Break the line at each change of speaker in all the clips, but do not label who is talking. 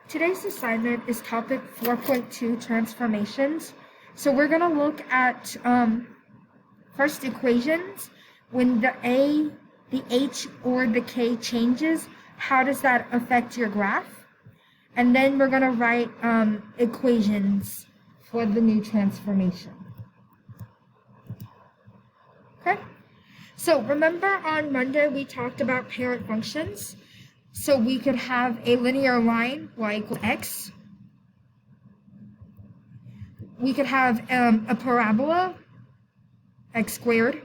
Today's assignment is topic 4.2 transformations. So we're going to look at first equations. When the A, the H, or the K changes, how does that affect your graph? And then we're going to write equations for the new transformation. Okay? So remember on Monday we talked about parent functions. So we could have a linear line, y equals x. We could have a parabola, x squared.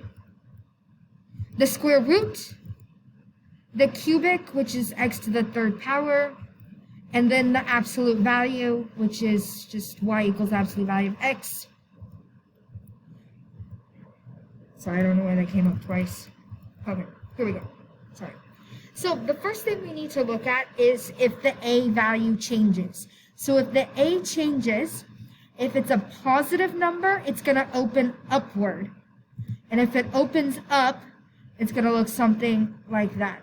The square root, the cubic, which is x to the third power, and then the absolute value, which is just y equals absolute value of x. Sorry, I don't know why that came up twice. Okay, here we go. Sorry. So the first thing we need to look at is if the A value changes. So if the A changes, if it's a positive number, it's going to open upward. And if it opens up, it's going to look something like that.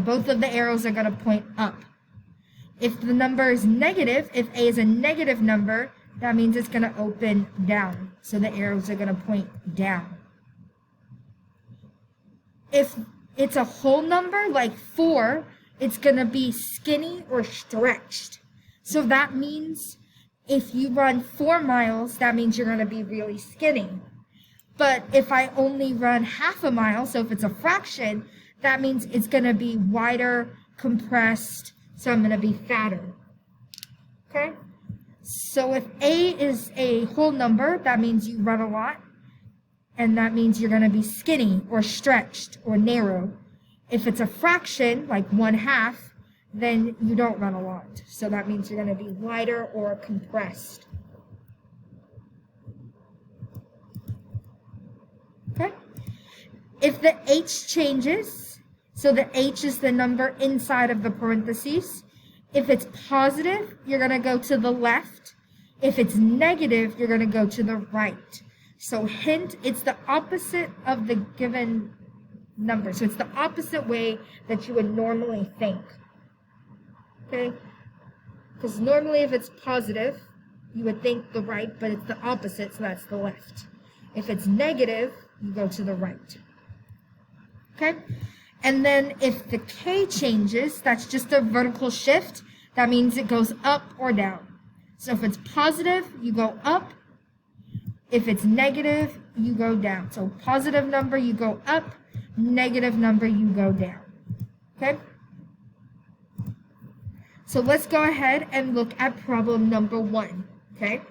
Both of the arrows are going to point up. If the number is negative, if A is a negative number, that means it's going to open down. So the arrows are going to point down. If it's a whole number, like 4, it's going to be skinny or stretched. So that means if you run 4 miles, that means you're going to be really skinny. But if I only run half a mile, so if it's a fraction, that means it's going to be wider, compressed, so I'm going to be fatter. Okay? So if A is a whole number, that means you run a lot. And that means you're going to be skinny or stretched or narrow. If it's a fraction, like 1/2, then you don't run a lot. So that means you're going to be wider or compressed. Okay? If the H changes, so the H is the number inside of the parentheses. If it's positive, you're going to go to the left. If it's negative, you're going to go to the right. So hint, it's the opposite of the given number. So it's the opposite way that you would normally think. Okay? Because normally if it's positive, you would think the right, but it's the opposite, so that's the left. If it's negative, you go to the right. Okay? And then if the K changes, that's just a vertical shift. That means it goes up or down. So if it's positive, you go up. If it's negative, you go down. So positive number, you go up. Negative number, you go down. Okay? So let's go ahead and look at problem number 1. Okay?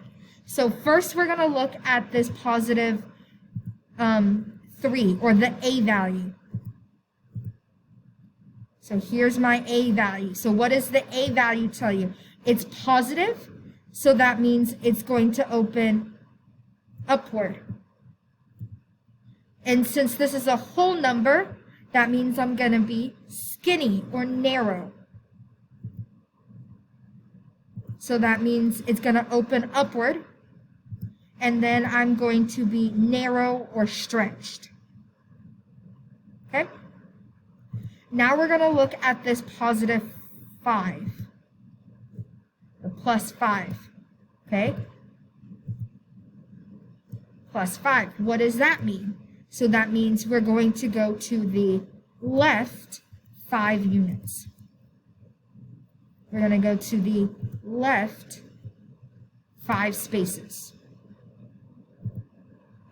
So first we're going to look at this positive 3, or the A value. So here's my A value. So what does the A value tell you? It's positive, so that means it's going to open upward. And since this is a whole number, that means I'm going to be skinny or narrow. So that means it's going to open upward. And then I'm going to be narrow or stretched. Okay? Now we're going to look at this positive 5. The plus 5. Okay? Plus 5. What does that mean? So that means we're going to go to the left 5 units. We're going to go to the left 5 spaces.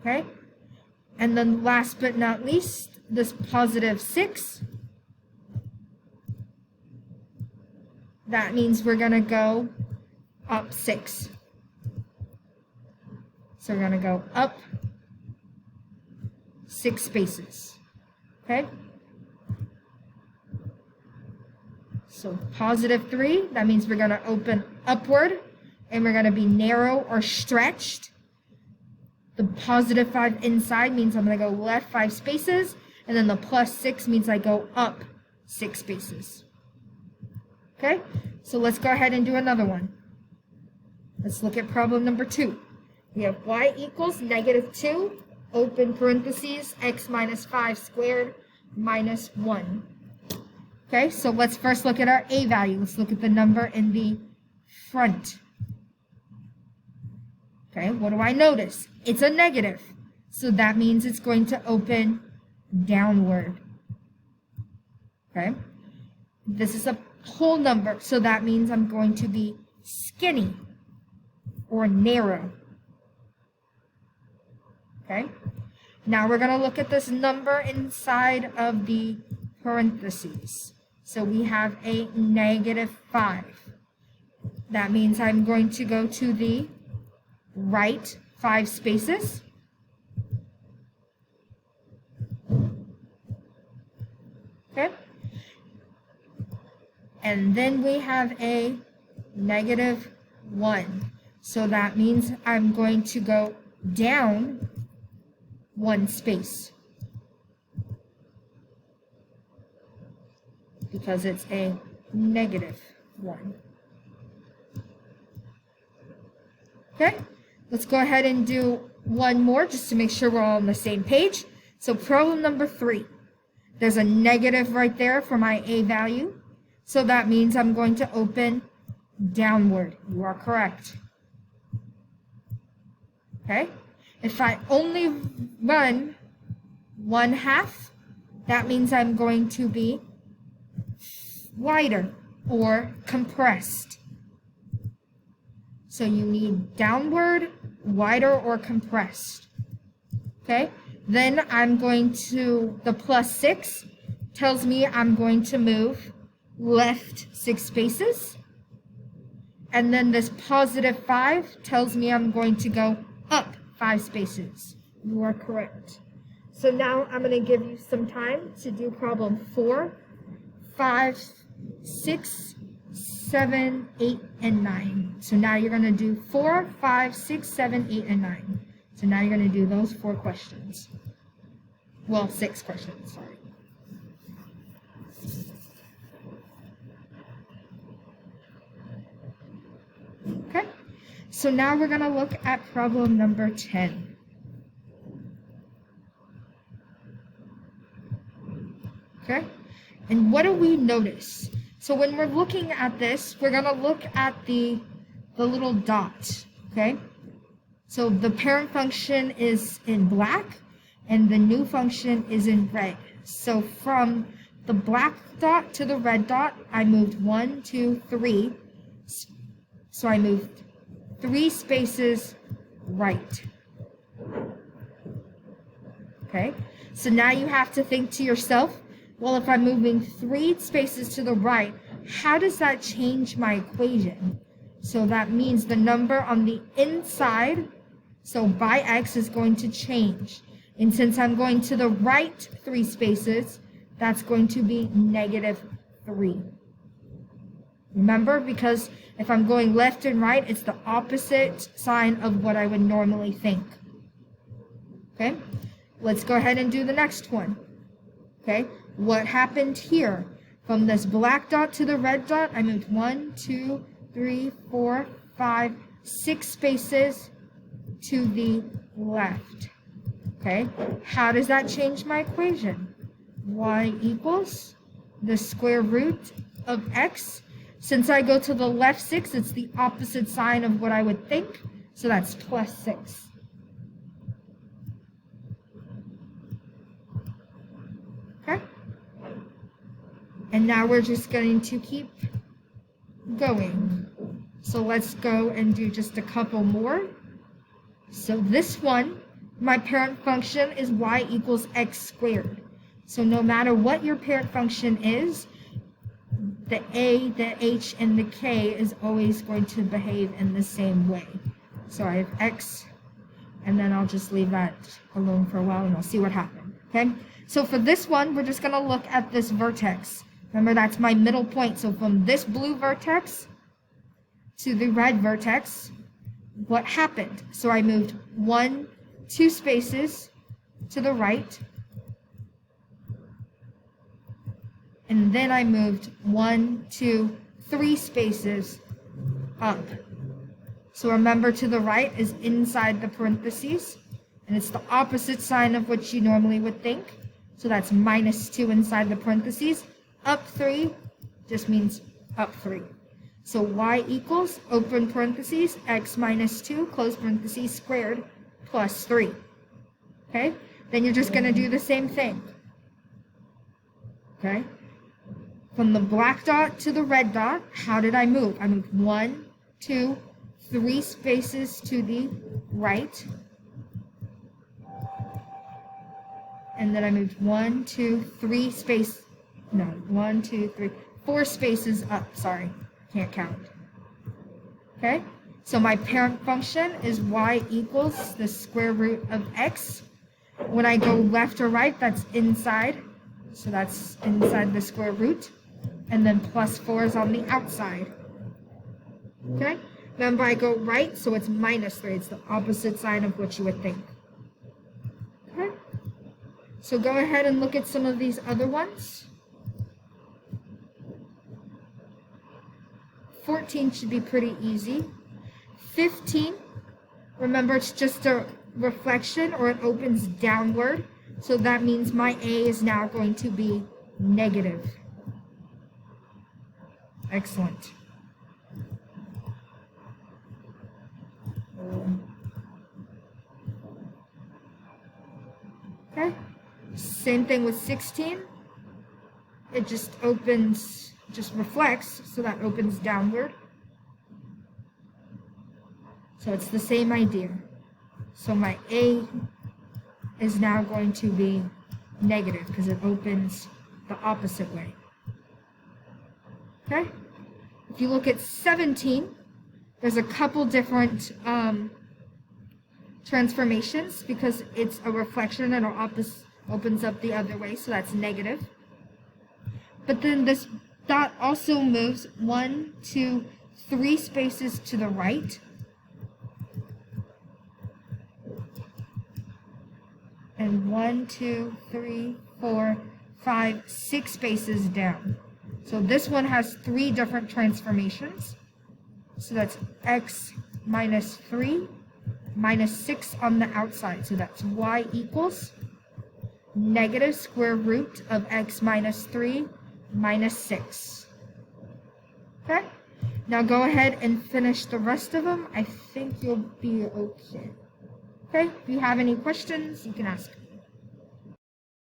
Okay? And then last but not least, this positive 6. That means we're going to go up 6. So we're going to go up 6 spaces. Okay? So positive 3, that means we're going to open upward, and we're going to be narrow or stretched. The positive 5 inside means I'm going to go left 5 spaces, and then the plus 6 means I go up 6 spaces. Okay? So let's go ahead and do another one. Let's look at problem number 2. We have y equals negative 2, open parentheses, x minus 5 squared minus 1. Okay, so let's first look at our a value. Let's look at the number in the front. Okay, what do I notice? It's a negative. So that means it's going to open downward. Okay, this is a whole number, so that means I'm going to be skinny or narrow. Okay, now we're going to look at this number inside of the parentheses. So we have a -5. That means I'm going to go to the right 5 spaces. Okay. And then we have a -1. So that means I'm going to go down 1 space. Because it's a -1. Okay, let's go ahead and do one more just to make sure we're all on the same page. So problem number 3. There's a negative right there for my A value. So that means I'm going to open downward. You are correct. Okay, if I only run 1/2, that means I'm going to be wider or compressed. So you need downward, wider, or compressed. Okay, then I'm going to, the +6 tells me I'm going to move left 6 spaces. And then this +5 tells me I'm going to go up 5 spaces. You are correct. So now I'm going to give you some time to do problem 4, 5, 6, 7, 8, and 9. So now you're going to do 4, 5, 6, 7, 8, and 9. So now you're going to do those 4 questions. Well, 6 questions, sorry. Okay, so now we're going to look at problem number 10. Okay, and what do we notice? So when we're looking at this, we're going to look at the little dot, okay? So the parent function is in black, and the new function is in red. So from the black dot to the red dot, I moved 1, 2, 3. So I moved 3 spaces right. Okay, so now you have to think to yourself, well, if I'm moving 3 spaces to the right, how does that change my equation? So that means the number on the inside, so by x, is going to change. And since I'm going to the right 3 spaces, that's going to be -3. Remember, because if I'm going left and right, it's the opposite sign of what I would normally think. Okay, let's go ahead and do the next one. Okay, what happened here? From this black dot to the red dot, I moved 1, 2, 3, 4, 5, 6 spaces to the left. Okay, how does that change my equation? Y equals the square root of x. Since I go to the left 6, it's the opposite sign of what I would think. So that's +6. Okay? And now we're just going to keep going. So let's go and do just a couple more. So this one, my parent function is y equals x squared. So no matter what your parent function is, the a, the h, and the k is always going to behave in the same way. So I have x, and then I'll just leave that alone for a while, and I'll see what happened. Okay? So for this one, we're just going to look at this vertex. Remember, that's my middle point. So from this blue vertex to the red vertex, what happened? So I moved 1, 2 spaces to the right, and then I moved 1, 2, 3 spaces up. So remember, to the right is inside the parentheses, and it's the opposite sign of what you normally would think. So that's -2 inside the parentheses. Up 3 just means up 3. So y equals, open parentheses, x minus 2, close parentheses, squared, plus 3. Okay? Then you're just going to do the same thing. Okay? From the black dot to the red dot, how did I move? I moved 1, 2, 3 spaces to the right. And then I moved 1, 2, 3 space, no, 1, 2, 3, 4 spaces up, sorry, can't count. Okay, so my parent function is y equals the square root of x. When I go left or right, that's inside, so that's inside the square root. And then plus 4 is on the outside. Okay, remember I go right, so it's minus 3. It's the opposite sign of what you would think. Okay, so go ahead and look at some of these other ones. 14 should be pretty easy. 15, remember it's just a reflection, or it opens downward. So that means my A is now going to be negative. Excellent. Okay, same thing with 16. It just opens, just reflects, so that opens downward. So it's the same idea. So my A is now going to be negative because it opens the opposite way. Okay? If you look at 17, there's a couple different transformations because it's a reflection and it opens up the other way, so that's negative. But then this dot also moves 1, 2, 3 spaces to the right. And 1, 2, 3, 4, 5, 6 spaces down. So this one has 3 different transformations. So that's x minus 3 minus 6 on the outside. So that's y equals negative square root of x minus 3 minus 6. Okay? Now go ahead and finish the rest of them. I think you'll be okay. Okay? If you have any questions, you can ask.